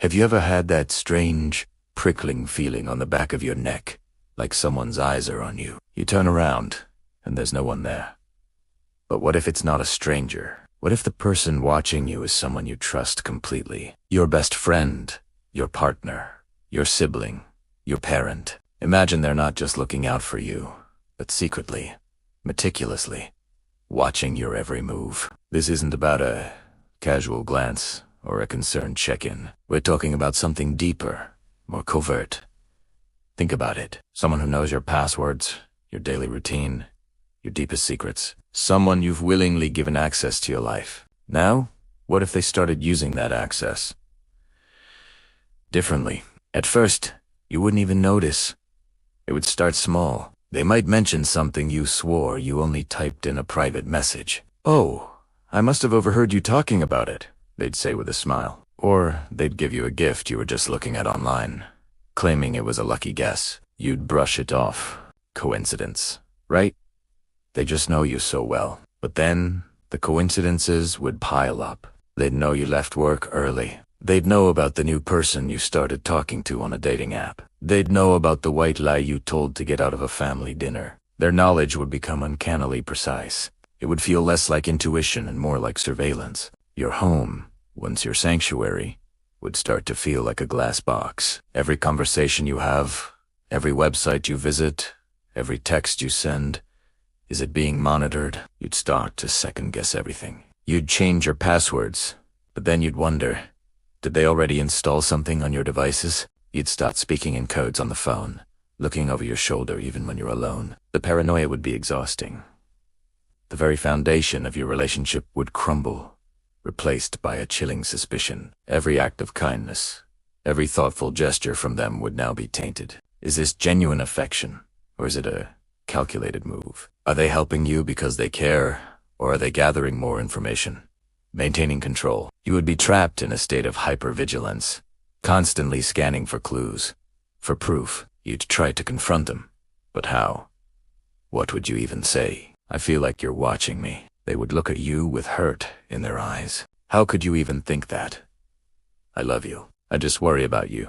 Have you ever had that strange, prickling feeling on the back of your neck, like someone's eyes are on you? You turn around, and there's no one there. But what if it's not a stranger? What if the person watching you is someone you trust completely? Your best friend, your partner, your sibling, your parent. Imagine they're not just looking out for you, but secretly, meticulously, watching your every move. This isn't about a casual glance or a concerned check-in. We're talking about something deeper, more covert. Think about it. Someone who knows your passwords, your daily routine, your deepest secrets. Someone you've willingly given access to your life. Now, what if they started using that access differently? At first, you wouldn't even notice. It would start small. They might mention something you swore you only typed in a private message. "Oh, I must have overheard you talking about it," they'd say with a smile. Or they'd give you a gift you were just looking at online, claiming it was a lucky guess. You'd brush it off. Coincidence, right? They just know you so well. But then, the coincidences would pile up. They'd know you left work early. They'd know about the new person you started talking to on a dating app. They'd know about the white lie you told to get out of a family dinner. Their knowledge would become uncannily precise. It would feel less like intuition and more like surveillance. Your home, once your sanctuary, would start to feel like a glass box. Every conversation you have, every website you visit, every text you send, is it being monitored? You'd start to second-guess everything. You'd change your passwords, but then you'd wonder, did they already install something on your devices? You'd start speaking in codes on the phone, looking over your shoulder even when you're alone. The paranoia would be exhausting. The very foundation of your relationship would crumble, replaced by a chilling suspicion. Every act of kindness, every thoughtful gesture from them would now be tainted. Is this genuine affection, or is it a calculated move? Are they helping you because they care, or are they gathering more information, maintaining control? You would be trapped in a state of hypervigilance, constantly scanning for clues, for proof. You'd try to confront them, but how? What would you even say? "I feel like you're watching me." They would look at you with hurt in their eyes. "How could you even think that?" "I love you. I just worry about you."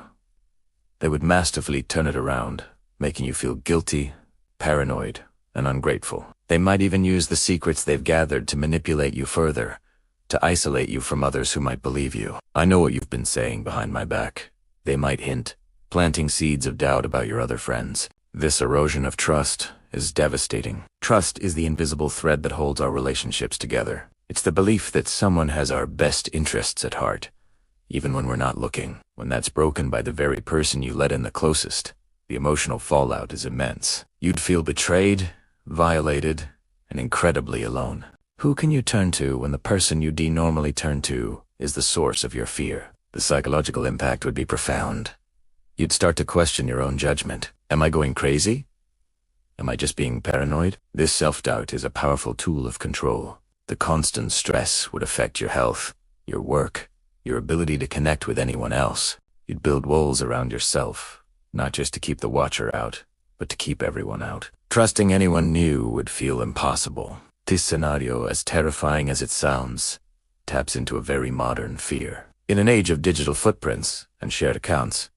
They would masterfully turn it around, making you feel guilty, paranoid, and ungrateful. They might even use the secrets they've gathered to manipulate you further, to isolate you from others who might believe you. "I know what you've been saying behind my back," they might hint, planting seeds of doubt about your other friends. This erosion of trust is devastating. Trust is the invisible thread that holds our relationships together. It's the belief that someone has our best interests at heart, even when we're not looking. When that's broken by the very person you let in the closest, the emotional fallout is immense. You'd feel betrayed, violated, and incredibly alone. Who can you turn to when the person you normally turn to is the source of your fear? The psychological impact would be profound. You'd start to question your own judgment. Am I going crazy? Am I just being paranoid? This self-doubt is a powerful tool of control. The constant stress would affect your health, your work, your ability to connect with anyone else. You'd build walls around yourself, not just to keep the watcher out, but to keep everyone out. Trusting anyone new would feel impossible. This scenario, as terrifying as it sounds, taps into a very modern fear. In an age of digital footprints and shared accounts,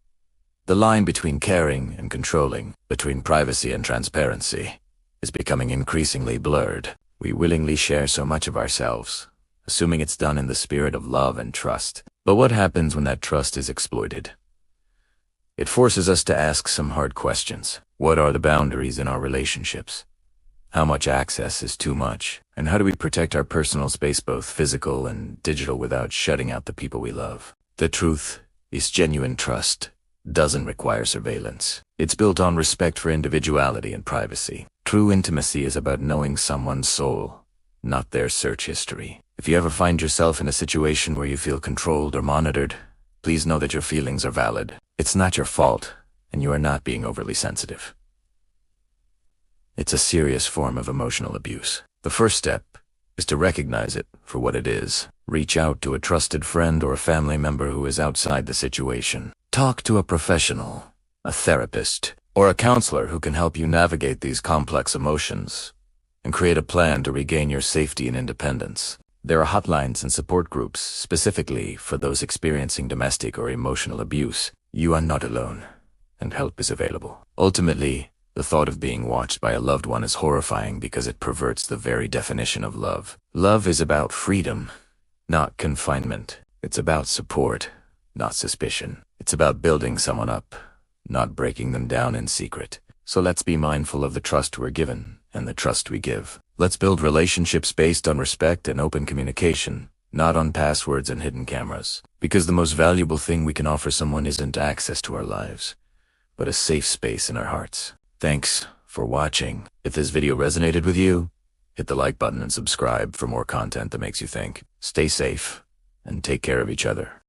the line between caring and controlling, between privacy and transparency, is becoming increasingly blurred. We willingly share so much of ourselves, assuming it's done in the spirit of love and trust. But what happens when that trust is exploited? It forces us to ask some hard questions. What are the boundaries in our relationships? How much access is too much? And how do we protect our personal space, both physical and digital, without shutting out the people we love? The truth is, genuine trust doesn't require surveillance. It's built on respect for individuality and privacy. True intimacy is about knowing someone's soul, not their search history. If you ever find yourself in a situation where you feel controlled or monitored, please know that your feelings are valid. It's not your fault, and you are not being overly sensitive. It's a serious form of emotional abuse. The first step is to recognize it for what it is. Reach out to a trusted friend or a family member who is outside the situation. Talk to a professional, a therapist, or a counselor who can help you navigate these complex emotions and create a plan to regain your safety and independence. There are hotlines and support groups specifically for those experiencing domestic or emotional abuse. You are not alone, and help is available. Ultimately, the thought of being watched by a loved one is horrifying because it perverts the very definition of love. Love is about freedom, not confinement. It's about support, not suspicion. It's about building someone up, not breaking them down in secret. So let's be mindful of the trust we're given and the trust we give. Let's build relationships based on respect and open communication, not on passwords and hidden cameras. Because the most valuable thing we can offer someone isn't access to our lives, but a safe space in our hearts. Thanks for watching. If this video resonated with you, hit the like button and subscribe for more content that makes you think. Stay safe and take care of each other.